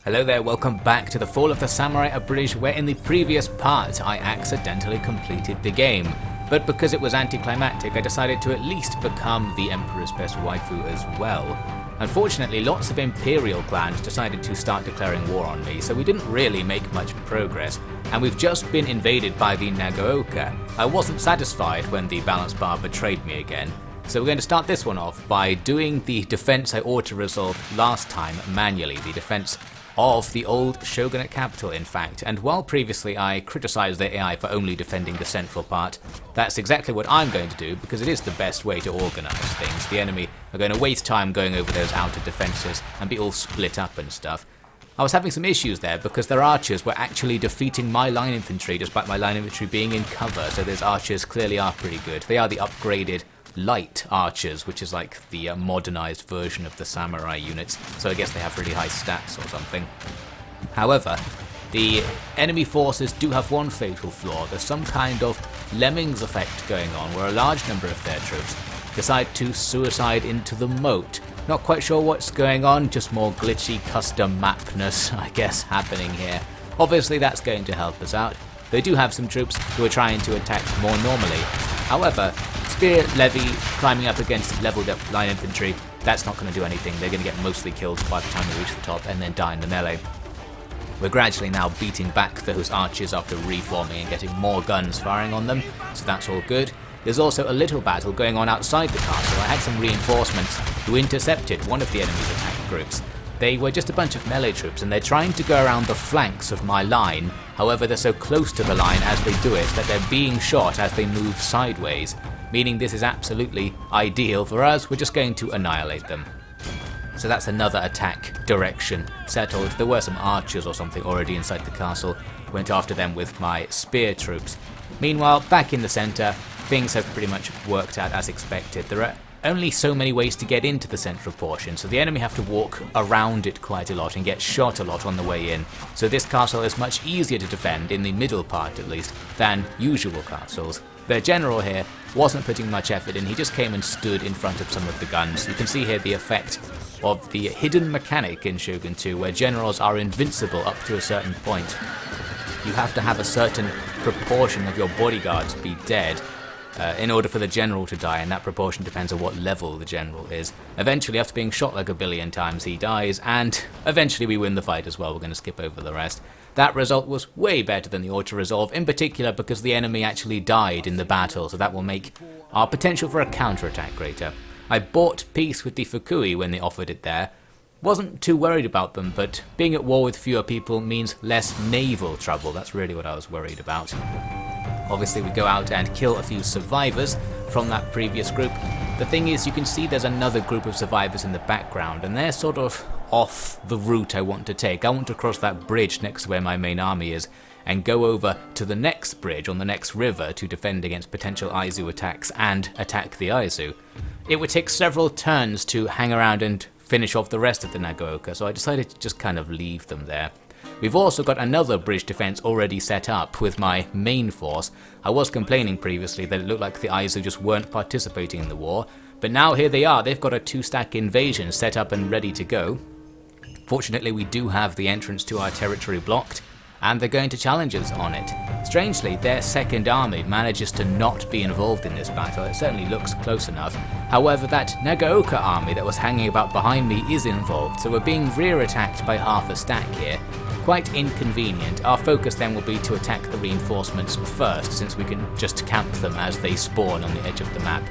Hello there, welcome back to the Fall of the Samurai Abridged, where in the previous part I accidentally completed the game. But because it was anticlimactic, I decided to at least become the Emperor's best waifu as well. Unfortunately, lots of imperial clans decided to start declaring war on me, so we didn't really make much progress. And we've just been invaded by the Nagaoka. I wasn't satisfied when the balance bar betrayed me again. So we're going to start this one off by doing the defense I auto-resolved last time manually, the defense of the old shogunate capital in fact, and while previously I criticised the AI for only defending the central part, that's exactly what I'm going to do because it is the best way to organise things. The enemy are going to waste time going over those outer defences and be all split up and stuff. I was having some issues there because their archers were actually defeating my line infantry despite my line infantry being in cover, so those archers clearly are pretty good. They are the upgraded light archers, which is like the modernised version of the samurai units, so I guess they have really high stats or something. However, the enemy forces do have one fatal flaw. There's some kind of lemmings effect going on where a large number of their troops decide to suicide into the moat. Not quite sure what's going on, just more glitchy custom mapness I guess happening here. Obviously that's going to help us out. They do have some troops who are trying to attack more normally. However, spear levy climbing up against leveled up line infantry, that's not going to do anything. They're going to get mostly killed by the time they reach the top and then die in the melee. We're gradually now beating back those archers after reforming and getting more guns firing on them, so that's all good. There's also a little battle going on outside the castle. I had some reinforcements who intercepted one of the enemy's attack groups. They were just a bunch of melee troops and they're trying to go around the flanks of my line. However, they're so close to the line as they do it that they're being shot as they move sideways, meaning this is absolutely ideal for us. We're just going to annihilate them. So that's another attack direction settled. There were some archers or something already inside the castle. Went after them with my spear troops. Meanwhile, back in the centre, things have pretty much worked out as expected. There are only so many ways to get into the central portion, so the enemy have to walk around it quite a lot and get shot a lot on the way in. So this castle is much easier to defend, in the middle part at least, than usual castles. Their general here wasn't putting much effort in, he just came and stood in front of some of the guns. You can see here the effect of the hidden mechanic in Shogun 2, where generals are invincible up to a certain point. You have to have a certain proportion of your bodyguards be dead in order for the general to die, and that proportion depends on what level the general is. Eventually, after being shot like a billion times, he dies, and eventually we win the fight as well. We're going to skip over the rest. That result was way better than the auto-resolve, in particular because the enemy actually died in the battle, so that will make our potential for a counter-attack greater. I bought peace with the Fukui when they offered it there. Wasn't too worried about them, but being at war with fewer people means less naval trouble. That's really what I was worried about. Obviously we go out and kill a few survivors from that previous group. The thing is, you can see there's another group of survivors in the background, and they're sort of off the route I want to take. I want to cross that bridge next to where my main army is and go over to the next bridge on the next river to defend against potential Aizu attacks and attack the Aizu. It would take several turns to hang around and finish off the rest of the Nagaoka, so I decided to just kind of leave them there. We've also got another bridge defense already set up with my main force. I was complaining previously that it looked like the Aizu just weren't participating in the war, but now here they are. They've got a 2-stack invasion set up and ready to go. Fortunately, we do have the entrance to our territory blocked, and they're going to challenge us on it. Strangely, their second army manages to not be involved in this battle. It certainly looks close enough. However, that Nagaoka army that was hanging about behind me is involved, so we're being rear attacked by half a stack here. Quite inconvenient. Our focus then will be to attack the reinforcements first, since we can just camp them as they spawn on the edge of the map.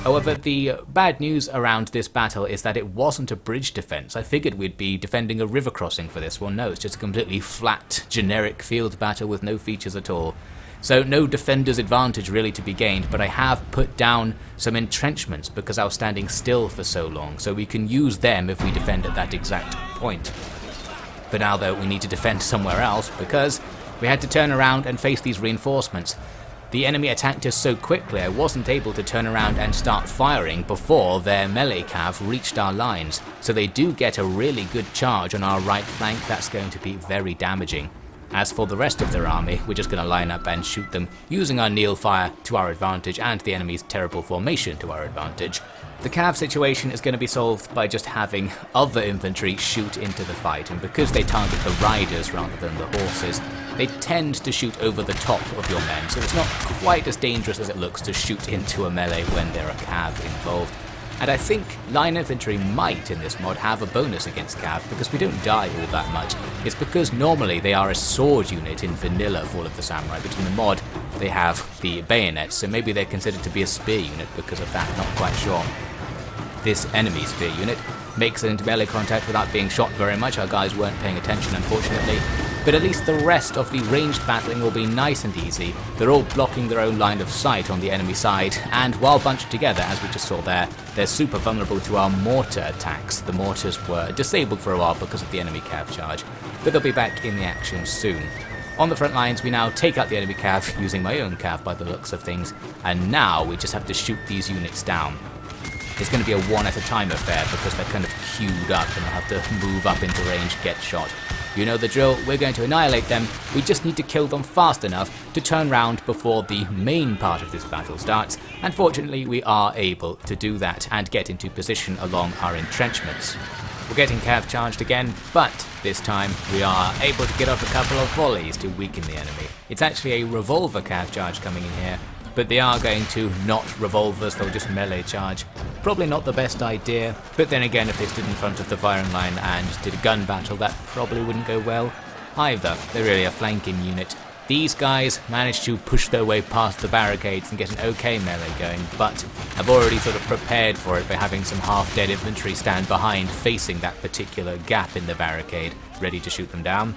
However, the bad news around this battle is that it wasn't a bridge defense. I figured we'd be defending a river crossing for this one. No, it's just a completely flat, generic field battle with no features at all. So no defender's advantage really to be gained, but I have put down some entrenchments because I was standing still for so long, so we can use them if we defend at that exact point. For now though, we need to defend somewhere else because we had to turn around and face these reinforcements. The enemy attacked us so quickly I wasn't able to turn around and start firing before their melee cav reached our lines, so they do get a really good charge on our right flank. That's going to be very damaging. As for the rest of their army, we're just going to line up and shoot them using our kneel fire to our advantage and the enemy's terrible formation to our advantage. The cav situation is going to be solved by just having other infantry shoot into the fight, and because they target the riders rather than the horses, they tend to shoot over the top of your men, so it's not quite as dangerous as it looks to shoot into a melee when there are cav involved. And I think line infantry might in this mod have a bonus against cav because we don't die all that much. It's because normally they are a sword unit in vanilla Fall of the Samurai, but in the mod they have the bayonets, so maybe they're considered to be a spear unit because of that, not quite sure. This enemy spear unit makes it into melee contact without being shot very much. Our guys weren't paying attention, unfortunately. But at least the rest of the ranged battling will be nice and easy. They're all blocking their own line of sight on the enemy side, and while bunched together, as we just saw there, they're super vulnerable to our mortar attacks. The mortars were disabled for a while because of the enemy cav charge, but they'll be back in the action soon. On the front lines, we now take out the enemy cav, using my own cav by the looks of things, and now we just have to shoot these units down. It's going to be a one at a time affair because they're kind of queued up and they'll have to move up into range, get shot. You know the drill, we're going to annihilate them, we just need to kill them fast enough to turn round before the main part of this battle starts, and fortunately we are able to do that and get into position along our entrenchments. We're getting cav charged again, but this time we are able to get off a couple of volleys to weaken the enemy. It's actually a revolver cav charge coming in here, but they are going to not revolvers, they'll just melee charge. Probably not the best idea, but then again if they stood in front of the firing line and did a gun battle, that probably wouldn't go well either. They're really a flanking unit. These guys managed to push their way past the barricades and get an okay melee going, but I've already sort of prepared for it by having some half-dead infantry stand behind facing that particular gap in the barricade, ready to shoot them down.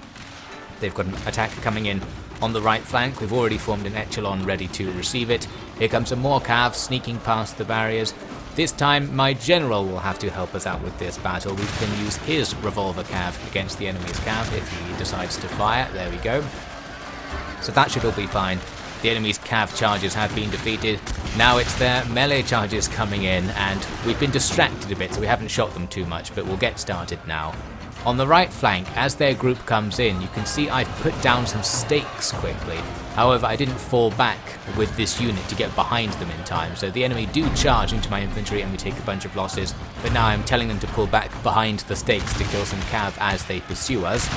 They've got an attack coming in on the right flank. We've already formed an echelon ready to receive it. Here comes some more cav sneaking past the barriers. This time my general will have to help us out with this battle. We can use his revolver cav against the enemy's cav if he decides to fire. There we go. So that should all be fine. The enemy's cav charges have been defeated. Now it's their melee charges coming in, and we've been distracted a bit so we haven't shot them too much, but we'll get started now. On the right flank, as their group comes in, you can see I've put down some stakes quickly. However, I didn't fall back with this unit to get behind them in time, so the enemy do charge into my infantry and we take a bunch of losses, but now I'm telling them to pull back behind the stakes to kill some cav as they pursue us.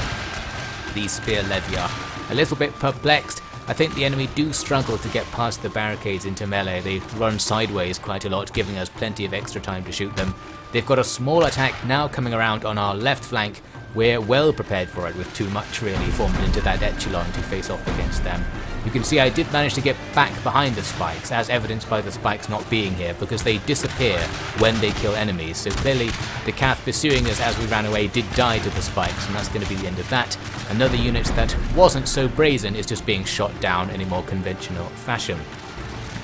These spear levy are a little bit perplexed. I think the enemy do struggle to get past the barricades into melee. They run sideways quite a lot, giving us plenty of extra time to shoot them. They've got a small attack now coming around on our left flank. We're well prepared for it, with too much really formed into that echelon to face off against them. You can see I did manage to get back behind the spikes, as evidenced by the spikes not being here, because they disappear when they kill enemies. So clearly the cav pursuing us as we ran away did die to the spikes, and that's going to be the end of that. Another unit that wasn't so brazen is just being shot down in a more conventional fashion.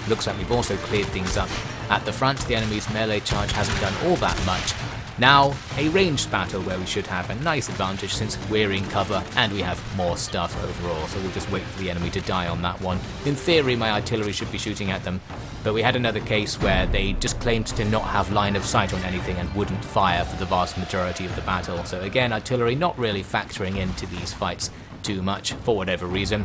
Looks like we've also cleared things up at the front. The enemy's melee charge hasn't done all that much. Now, a ranged battle where we should have a nice advantage since we're in cover and we have more stuff overall, so we'll just wait for the enemy to die on that one. In theory, my artillery should be shooting at them, but we had another case where they just claimed to not have line of sight on anything and wouldn't fire for the vast majority of the battle. So again, artillery not really factoring into these fights too much for whatever reason.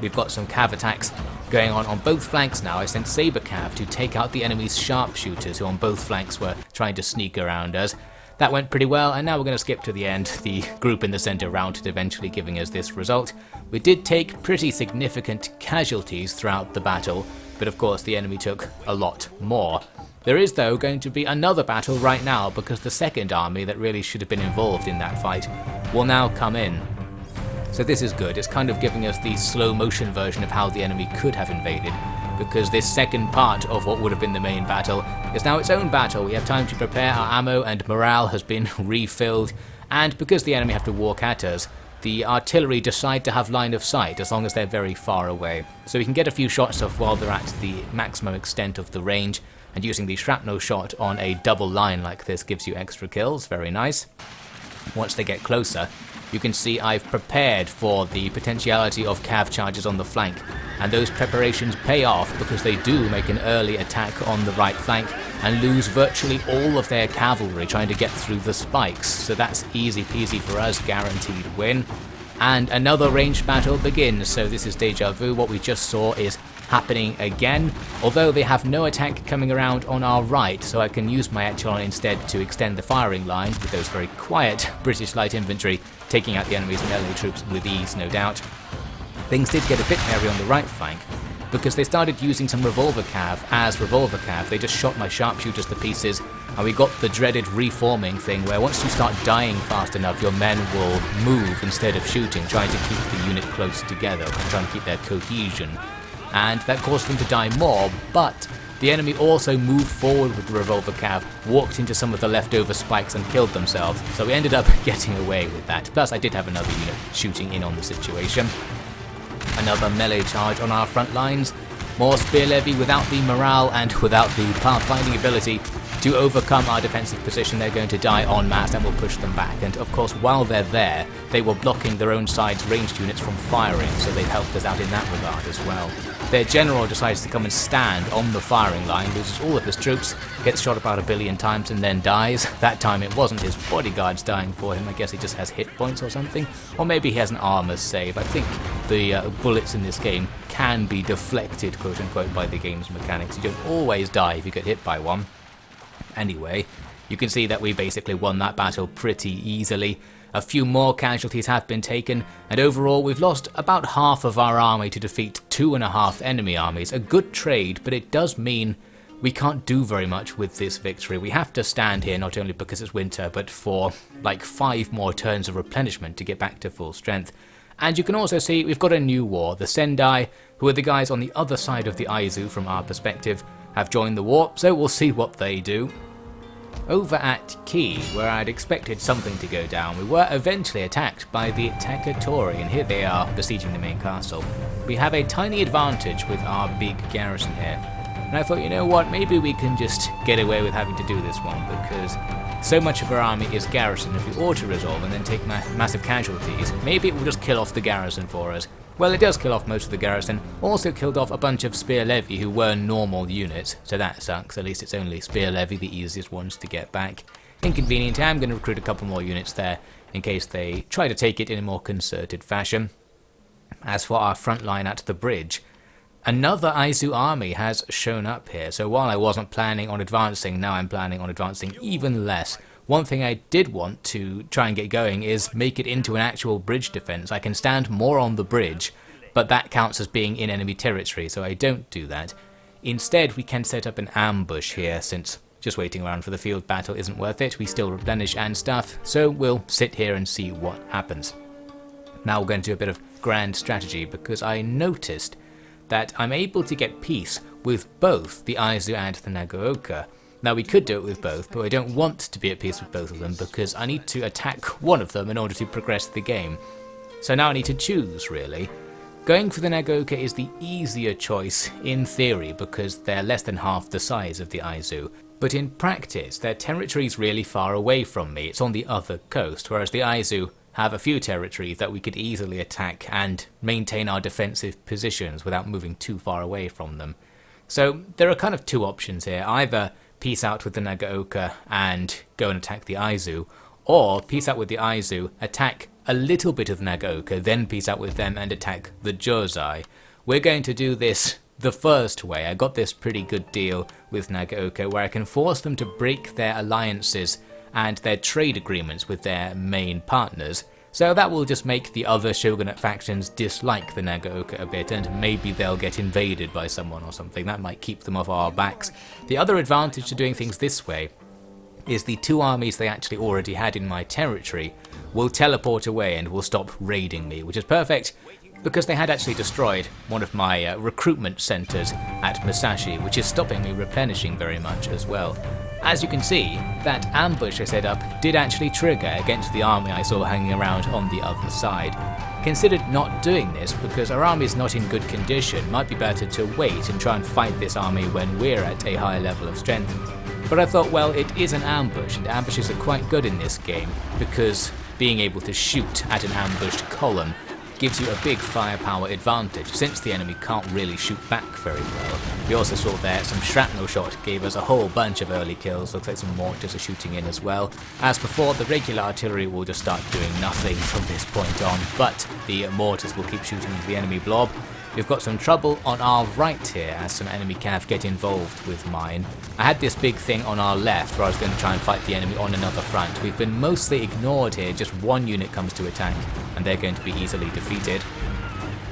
We've got some cav attacks going on both flanks now. I sent Saber Cav to take out the enemy's sharpshooters who on both flanks were trying to sneak around us. That went pretty well, and now we're going to skip to the end. The group in the centre routed, eventually giving us this result. We did take pretty significant casualties throughout the battle, but of course the enemy took a lot more. There is though going to be another battle right now, because the second army that really should have been involved in that fight will now come in. So this is good. It's kind of giving us the slow motion version of how the enemy could have invaded, because this second part of what would have been the main battle is now its own battle. We have time to prepare, our ammo and morale has been refilled, and because the enemy have to walk at us, the artillery decide to have line of sight as long as they're very far away. So we can get a few shots off while they're at the maximum extent of the range, and using the shrapnel shot on a double line like this gives you extra kills. Very nice. Once they get closer, you can see I've prepared for the potentiality of cav charges on the flank, and those preparations pay off because they do make an early attack on the right flank and lose virtually all of their cavalry trying to get through the spikes. So that's easy peasy for us, guaranteed win. and another ranged battle begins. So this is deja vu. What we just saw is happening again, although they have no attack coming around on our right, so I can use my echelon instead to extend the firing line with those very quiet British light infantry taking out the enemy's melee troops with ease, no doubt. Things did get a bit hairy on the right flank, because they started using some revolver cav as revolver cav. They just shot my sharpshooters to pieces, and we got the dreaded reforming thing where once you start dying fast enough, your men will move instead of shooting, trying to keep the unit close together and trying to keep their cohesion. And that caused them to die more, but the enemy also moved forward with the revolver cav, walked into some of the leftover spikes and killed themselves, so we ended up getting away with that. Plus I did have another unit shooting in on the situation. Another melee charge on our front lines, more spear levy without the morale and without the pathfinding ability to overcome our defensive position. They're going to die en masse and we'll push them back. And of course, while they're there, they were blocking their own side's ranged units from firing, so they've helped us out in that regard as well. Their general decides to come and stand on the firing line, loses all of his troops, gets shot about 1 billion times and then dies. That time it wasn't his bodyguards dying for him, I guess he just has hit points or something. Or maybe he has an armor save. I think the bullets in this game can be deflected, quote unquote, by the game's mechanics. You don't always die if you get hit by one. Anyway, you can see that we basically won that battle pretty easily. A few more casualties have been taken, and overall we've lost about half of our army to defeat 2.5 enemy armies. A good trade, but it does mean we can't do very much with this victory. We have to stand here not only because it's winter, but for like 5 more turns of replenishment to get back to full strength. And you can also see we've got a new war. The Sendai, who are the guys on the other side of the Aizu from our perspective, have joined the war, so we'll see what they do. Over at Key, where I'd expected something to go down, we were eventually attacked by the Takatori, and here they are besieging the main castle. We have a tiny advantage with our big garrison here, and I thought, you know what, maybe we can just get away with having to do this one, because so much of our army is garrison. If we auto-resolve and then take massive casualties, maybe it will just kill off the garrison for us. Well, it does kill off most of the garrison, also killed off a bunch of spear levy who were normal units, so that sucks. At least it's only spear levy, the easiest ones to get back. Inconvenient. I'm going to recruit a couple more units there in case they try to take it in a more concerted fashion. As for our front line at the bridge, another Aizu army has shown up here, so while I wasn't planning on advancing, now I'm planning on advancing even less. One thing I did want to try and get going is make it into an actual bridge defense. I can stand more on the bridge, but that counts as being in enemy territory, so I don't do that. Instead, we can set up an ambush here, since just waiting around for the field battle isn't worth it. We still replenish and stuff, so we'll sit here and see what happens. Now we're going to do a bit of grand strategy, because I noticed that I'm able to get peace with both the Aizu and the Nagaoka. Now we could do it with both, but I don't want to be at peace with both of them because I need to attack one of them in order to progress the game. So now I need to choose, really. Going for the Nagaoka is the easier choice in theory because they're less than half the size of the Aizu. But in practice, their territory is really far away from me. It's on the other coast, whereas the Aizu have a few territories that we could easily attack and maintain our defensive positions without moving too far away from them. So there are kind of two options here. Either peace out with the Nagaoka and go and attack the Aizu, or peace out with the Aizu, attack a little bit of the Nagaoka, then peace out with them and attack the Josei. We're going to do this the first way. I got this pretty good deal with Nagaoka where I can force them to break their alliances and their trade agreements with their main partners. So that will just make the other shogunate factions dislike the Nagaoka a bit, and maybe they'll get invaded by someone or something. That might keep them off our backs. The other advantage to doing things this way is the 2 armies they actually already had in my territory will teleport away and will stop raiding me, which is perfect because they had actually destroyed one of my recruitment centers at Musashi, which is stopping me replenishing very much as well. As you can see, that ambush I set up did actually trigger against the army I saw hanging around on the other side. Considered not doing this because our army is not in good condition. Might be better to wait and try and fight this army when we're at a higher level of strength. But I thought, well, it is an ambush, and ambushes are quite good in this game because being able to shoot at an ambushed column gives you a big firepower advantage since the enemy can't really shoot back very well. We also saw there some shrapnel shot gave us a whole bunch of early kills. Looks like some mortars are shooting in as well. As before, the regular artillery will just start doing nothing from this point on, but the mortars will keep shooting into the enemy blob. We've got some trouble on our right here as some enemy cav get involved with mine. I had this big thing on our left where I was going to try and fight the enemy on another front. We've been mostly ignored here, just one unit comes to attack and they're going to be easily defeated.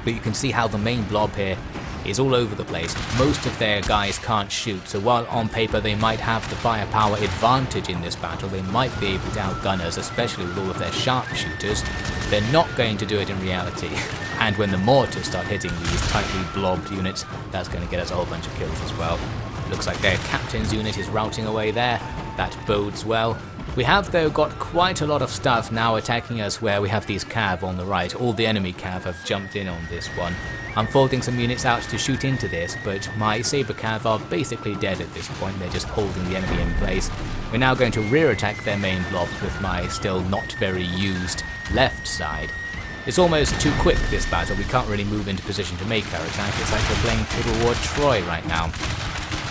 But you can see how the main blob here is all over the place. Most of their guys can't shoot, so while on paper they might have the firepower advantage in this battle, they might be able to outgun us, especially with all of their sharpshooters. They're not going to do it in reality. And when the mortars start hitting these tightly blobbed units, that's going to get us a whole bunch of kills as well. Looks like their captain's unit is routing away there. That bodes well. We have though got quite a lot of stuff now attacking us where we have these cav on the right. All the enemy cav have jumped in on this one. I'm folding some units out to shoot into this, but my saber cav are basically dead at this point. They're just holding the enemy in place. We're now going to rear attack their main blob with my still not very used left side. It's almost too quick, this battle. We can't really move into position to make our attack. It's like we're playing Total War Troy right now.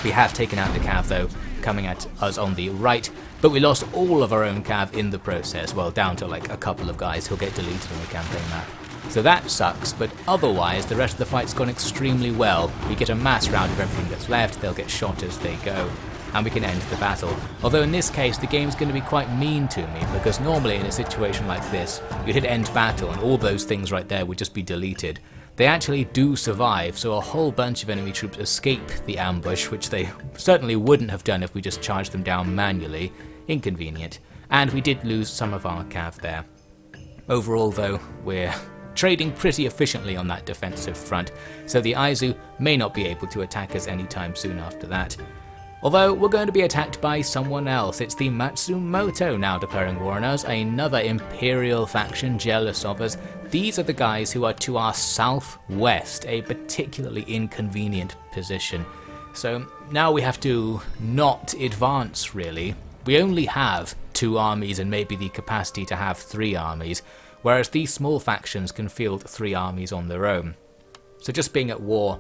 We have taken out the cav though, coming at us on the right, but we lost all of our own cav in the process, well, down to like a couple of guys who'll get deleted on the campaign map. So that sucks, but otherwise the rest of the fight's gone extremely well. We get a mass round of everything that's left, they'll get shot as they go, and we can end the battle. Although in this case the game's going to be quite mean to me, because normally in a situation like this, you'd hit end battle and all those things right there would just be deleted. They actually do survive, so a whole bunch of enemy troops escape the ambush, which they certainly wouldn't have done if we just charged them down manually. Inconvenient. And we did lose some of our cav there. Overall though, we're trading pretty efficiently on that defensive front, so the Aizu may not be able to attack us anytime soon after that. Although we're going to be attacked by someone else. It's the Matsumoto now declaring war on us, another imperial faction jealous of us. These are the guys who are to our southwest, a particularly inconvenient position. So now we have to not advance really. We only have 2 armies and maybe the capacity to have 3 armies, whereas these small factions can field 3 armies on their own. So just being at war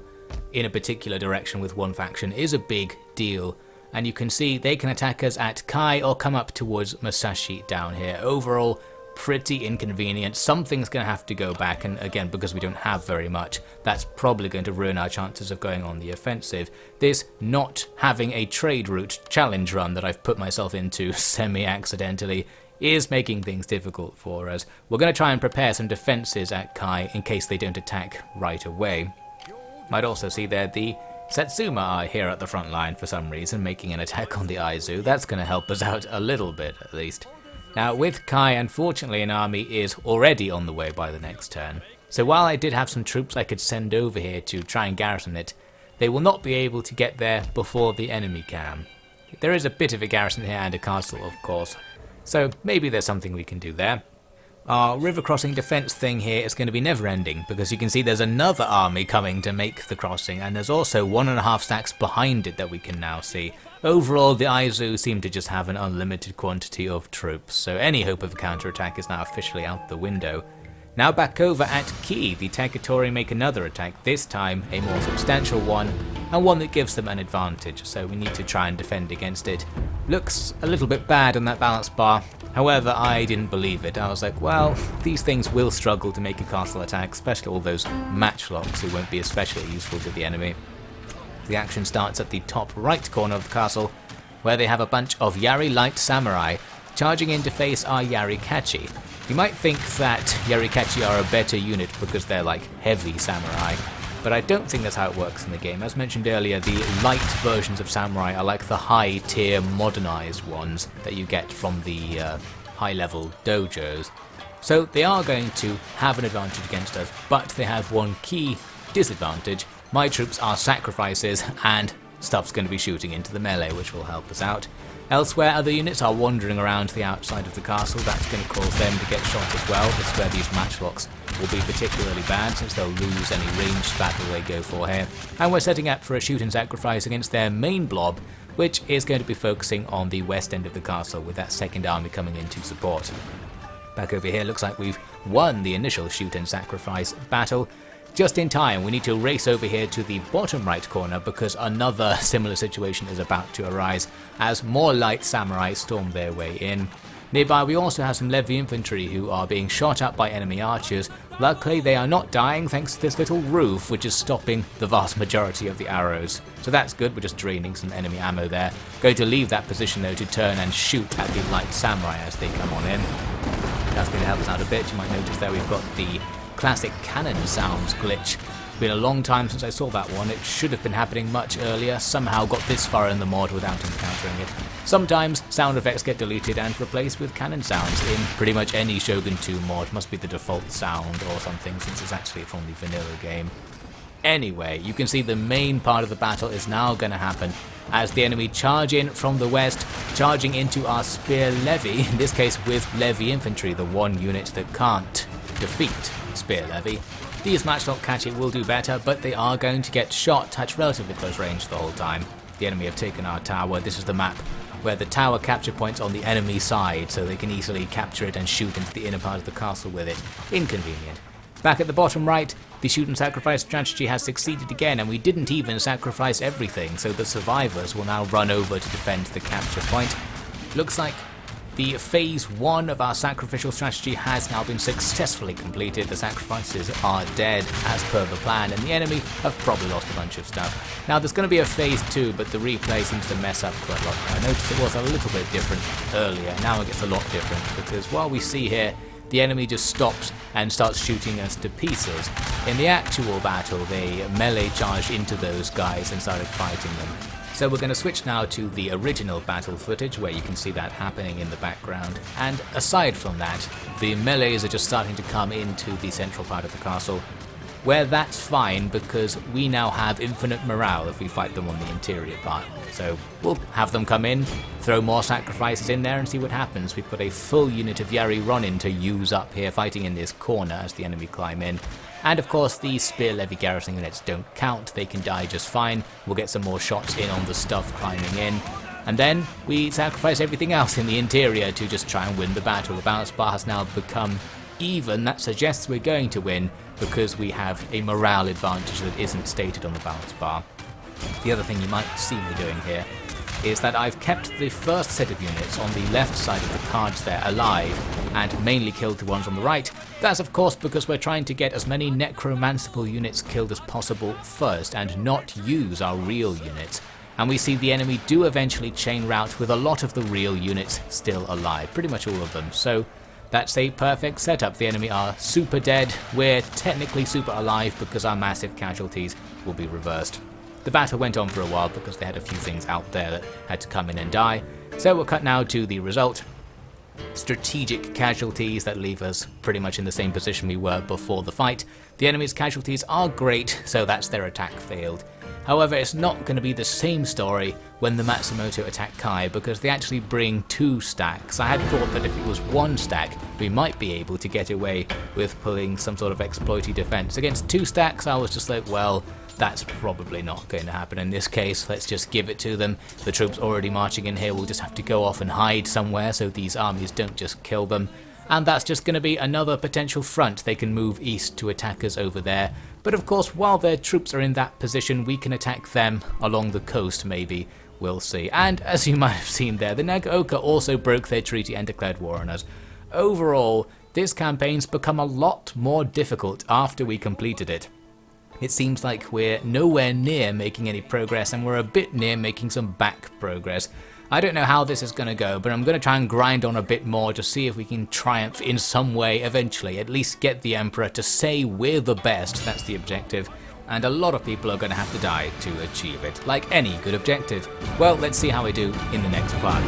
in a particular direction with one faction is a big deal, and you can see they can attack us at Kai or come up towards Musashi down here. Overall, pretty inconvenient. Something's going to have to go back, and again, because we don't have very much, that's probably going to ruin our chances of going on the offensive. This not having a trade route challenge run that I've put myself into semi-accidentally is making things difficult for us. We're going to try and prepare some defences at Kai in case they don't attack right away. Might also see there the Satsuma are here at the front line for some reason, making an attack on the Aizu. That's going to help us out a little bit at least. Now with Kai, unfortunately an army is already on the way by the next turn. So while I did have some troops I could send over here to try and garrison it, they will not be able to get there before the enemy can. There is a bit of a garrison here and a castle of course, so maybe there's something we can do there. Our river crossing defense thing here is going to be never ending, because you can see there's another army coming to make the crossing, and there's also 1.5 stacks behind it that we can now see. Overall, the Aizu seem to just have an unlimited quantity of troops, so any hope of a counterattack is now officially out the window. Now back over at Ki, the Tegatori make another attack, this time a more substantial one, and one that gives them an advantage, so we need to try and defend against it. Looks a little bit bad on that balance bar, however I didn't believe it. I was like, well, these things will struggle to make a castle attack, especially all those matchlocks who won't be especially useful to the enemy. The action starts at the top right corner of the castle, where they have a bunch of Yari Light Samurai charging in to face our Yarikachi. You might think that Yarikachi are a better unit because they're like heavy samurai, but I don't think that's how it works in the game. As mentioned earlier, the light versions of samurai are like the high tier modernized ones that you get from the high level dojos. So they are going to have an advantage against us, but they have one key disadvantage. My troops are sacrifices and stuff's going to be shooting into the melee, which will help us out. Elsewhere, other units are wandering around the outside of the castle. That's going to cause them to get shot as well. This is where these matchlocks will be particularly bad, since they'll lose any ranged battle they go for here. And we're setting up for a shoot and sacrifice against their main blob, which is going to be focusing on the west end of the castle with that second army coming in to support. Back over here, looks like we've won the initial shoot and sacrifice battle. Just in time, we need to race over here to the bottom right corner because another similar situation is about to arise as more light samurai storm their way in. Nearby we also have some Levy infantry who are being shot at by enemy archers. Luckily they are not dying thanks to this little roof which is stopping the vast majority of the arrows. So that's good, we're just draining some enemy ammo there. Going to leave that position though to turn and shoot at the light samurai as they come on in. That's going to help us out a bit. You might notice there we've got the classic cannon sounds glitch. Been a long time since I saw that one. It should have been happening much earlier. Somehow got this far in the mod without encountering it. Sometimes sound effects get deleted and replaced with cannon sounds in pretty much any Shogun 2 mod. Must be the default sound or something since it's actually from the vanilla game. Anyway, you can see the main part of the battle is now going to happen as the enemy charge in from the west, charging into our spear levy, in this case with Levy infantry, the one unit that can't defeat spear levy. These matchlock catching will do better, but they are going to get shot at relatively close range the whole time. The enemy have taken our tower. This is the map where the tower capture point's on the enemy side, so they can easily capture it and shoot into the inner part of the castle with it. Inconvenient. Back at the bottom right, the shoot and sacrifice strategy has succeeded again, and we didn't even sacrifice everything, so the survivors will now run over to defend the capture point. Looks like the phase 1 of our sacrificial strategy has now been successfully completed. The sacrifices are dead as per the plan, and the enemy have probably lost a bunch of stuff. Now there's going to be a phase 2, but the replay seems to mess up quite a lot. I noticed it was a little bit different earlier, now it gets a lot different, because while we see here the enemy just stops and starts shooting us to pieces, in the actual battle they melee charged into those guys and started fighting them. So we're going to switch now to the original battle footage where you can see that happening in the background, and aside from that, the melees are just starting to come into the central part of the castle, where that's fine because we now have infinite morale if we fight them on the interior part. So we'll have them come in, throw more sacrifices in there and see what happens. We've got a full unit of Yari Ronin to use up here fighting in this corner as the enemy climb in. And of course these spear levy garrison units don't count, they can die just fine. We'll get some more shots in on the stuff climbing in. And then we sacrifice everything else in the interior to just try and win the battle. The balance bar has now become even. That suggests we're going to win because we have a morale advantage that isn't stated on the balance bar. The other thing you might see me doing here is that I've kept the first set of units on the left side of the cards there alive and mainly killed the ones on the right. That's of course because we're trying to get as many necromanceable units killed as possible first and not use our real units. And we see the enemy do eventually chain route with a lot of the real units still alive, pretty much all of them. So that's a perfect setup. The enemy are super dead, we're technically super alive because our massive casualties will be reversed. The battle went on for a while because they had a few things out there that had to come in and die. So we'll cut now to the result. Strategic casualties that leave us pretty much in the same position we were before the fight. The enemy's casualties are great, so that's their attack failed. However, it's not going to be the same story when the Matsumoto attack Kai because they actually bring 2 stacks. I had thought that if it was 1 stack, we might be able to get away with pulling some sort of exploity defense. Against 2 stacks, I was just like, well, that's probably not going to happen in this case. Let's just give it to them. The troops already marching in here will just have to go off and hide somewhere so these armies don't just kill them. And that's just going to be another potential front. They can move east to attack us over there. But of course, while their troops are in that position, we can attack them along the coast maybe. We'll see. And as you might have seen there, the Nagaoka also broke their treaty and declared war on us. Overall, this campaign's become a lot more difficult after we completed it. It seems like we're nowhere near making any progress and we're a bit near making some back progress. I don't know how this is going to go, but I'm going to try and grind on a bit more to see if we can triumph in some way eventually, at least get the Emperor to say we're the best. That's the objective, and a lot of people are going to have to die to achieve it, like any good objective. Well, let's see how we do in the next part.